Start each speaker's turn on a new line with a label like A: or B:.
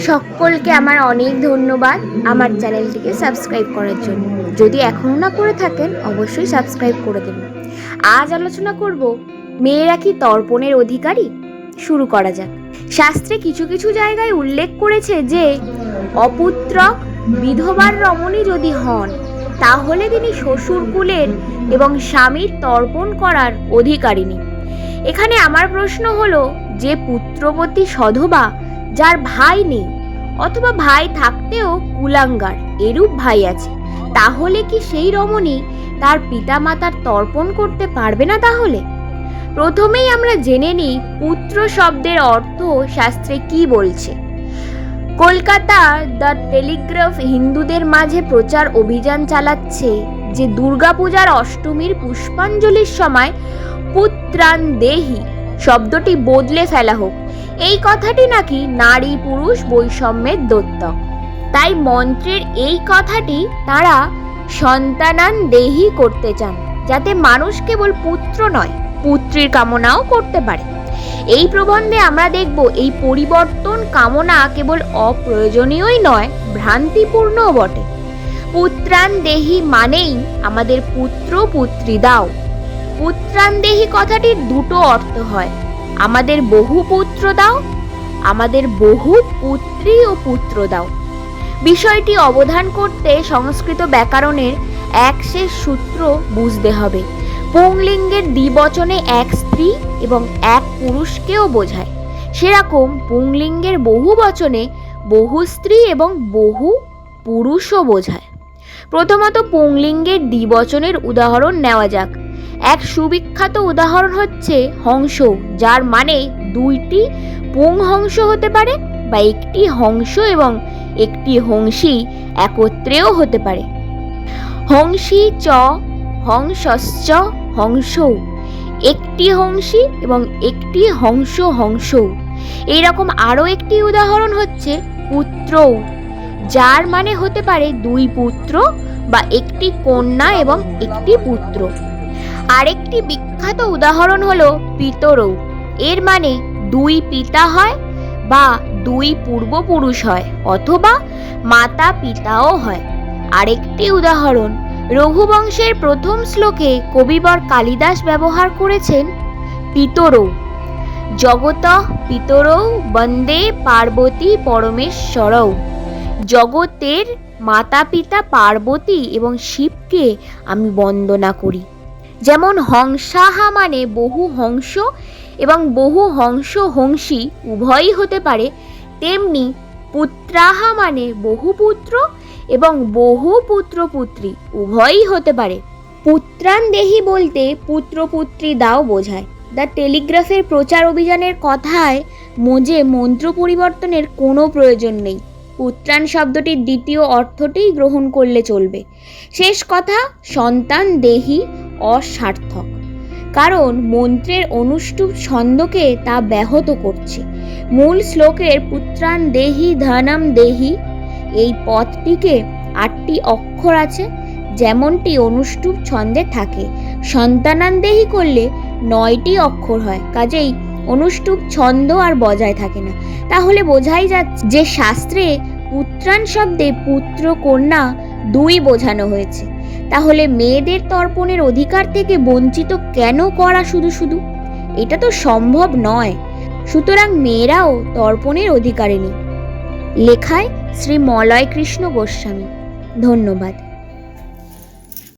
A: সকলকে আমার অনেক ধন্যবাদ আমার চ্যানেলটিকে সাবস্ক্রাইব করার জন্য। যদি এখনও না করে থাকেন অবশ্যই সাবস্ক্রাইব করে দেবেন। আজ আলোচনা করব মেয়েরা কি তর্পণের অধিকারী। শুরু করা যাক। শাস্ত্রে কিছু কিছু জায়গায় উল্লেখ করেছে যে অপুত্রক বিধবার রমণী যদি হন তাহলে তিনি শ্বশুরকুলের এবং স্বামীর তর্পণ করার অধিকারিণী। এখানে আমার প্রশ্ন হলো, যে পুত্রবতী সধবা যার ভাই নেই অথবা ভাই থাকতেও কুলাঙ্গার এরূপ ভাই আছে, তাহলে কি সেই রমণী তার পিতামাতার তর্পণ করতে পারবে না? তাহলে প্রথমেই আমরা জেনে নিই পুত্র শব্দের অর্থ শাস্ত্রে কি বলছে। কলকাতার দ্য টেলিগ্রাফ হিন্দুদের মাঝে প্রচার অভিযান চালাচ্ছে যে দুর্গাপূজার অষ্টমীর পুষ্পাঞ্জলির সময় পুত্রান দেহি শব্দটি বদলে ফেলা হোক। এই কথাটি নাকি নারী পুরুষ বৈষম্যের দ্যোতক। তাই মন্ত্রের এই কথাটি তারা সন্তানান দেহি করতে চান, যাতে মানুষ কেবল পুত্র নয় পুত্রীর কামনাও করতে পারে। এই প্রবন্ধে আমরা দেখব এই পরিবর্তন কামনা কেবল অপ্রয়োজনীয়ই নয়, ভ্রান্তিপূর্ণও বটে। পুত্রান দেহি মানেই আমাদের পুত্র পুত্রী দাও। পুত্রান দেহি কথাটির দুটো অর্থ হয়, আমাদের বহু পুত্র দাও, আমাদের বহু পুত্রী ও পুত্র দাও। বিষয়টি অবধান করতে সংস্কৃত ব্যাকরণের এক শেষ সূত্র বুঝতে হবে। পুংলিঙ্গের দ্বিবচনে এক স্ত্রী এবং এক পুরুষকেও বোঝায়, সেরকম পুংলিঙ্গের বহু বচনে বহু স্ত্রী এবং বহু পুরুষও বোঝায়। প্রথমত পুংলিঙ্গের দ্বিবচনের উদাহরণ নেওয়া যাক। এক সুবিখ্যাত উদাহরণ হচ্ছে হংস, যার মানে দুইটি পুংহংস হতে পারে বা একটি হংস এবং একটি হংসী একত্রেও হতে পারে। হংসী চ হংসশ্চ হংসৌ, একটি হংসী এবং একটি হংস হংসৌ। এইরকম আরও একটি উদাহরণ হচ্ছে পুত্রৌ, যার মানে হতে পারে দুই পুত্র বা একটি কন্যা এবং একটি পুত্র। আরেকটি বিখ্যাত উদাহরণ হলো পিতরৌ, এর মানে দুই পিতা হয় বা দুই পূর্বপুরুষ হয় অথবা মাতা পিতাও হয়। আরেকটি উদাহরণ রঘুবংশের প্রথম শ্লোকে কবিবর কালিদাস ব্যবহার করেছেন পিতরৌ। জগতঃ পিতরৌ বন্দে পার্বতী পরমেশ্বরৌ, জগতের মাতা পিতা পার্বতী এবং শিবকে আমি বন্দনা করি। যেমন হংসাহা মানে বহু হংস এবং বহু হংস হংসী উভয়ই হতে পারে, তেমনি পুত্রাহা মানে বহু পুত্র এবং বহু পুত্র পুত্রী উভয়ই হতে পারে। পুত্রান দেহি বলতে পুত্র পুত্রী দাও বোঝায়। দ্য টেলিগ্রাফের প্রচার অভিযানের কথায় মোজে মন্ত্র পরিবর্তনের কোনো প্রয়োজন নেই। পুত্রান শব্দটির দ্বিতীয় অর্থটিই গ্রহণ করলে চলবে। শেষ কথা, সন্তান দেহি অসার্থক, কারণ মন্ত্রের অনুষ্টুপ ছন্দকে তা ব্যাহত করছে। মূল শ্লোকের পুত্রান দেহি ধনম দেহি এই পদটিকে 8টি অক্ষর আছে, যেমনটি অনুষ্টুপ ছন্দে থাকে। সন্তানান দেহি করলে 9টি অক্ষর হয়, কাজেই অনুষ্টুপ ছন্দ আর বজায় থাকে না। তাহলে বোঝাই যাচ্ছে যে শাস্ত্রে পুত্রান শব্দে পুত্র কন্যা দুই বোঝানো হয়েছে। তাহলে মেয়েদের তর্পণের অধিকার থেকে বঞ্চিত কেন করা শুধু শুধু? এটা তো সম্ভব নয়। সুতরাং মেয়েরাও তর্পণের অধিকারিণী। লেখায় শ্রী মলয় কৃষ্ণ গোস্বামী। ধন্যবাদ।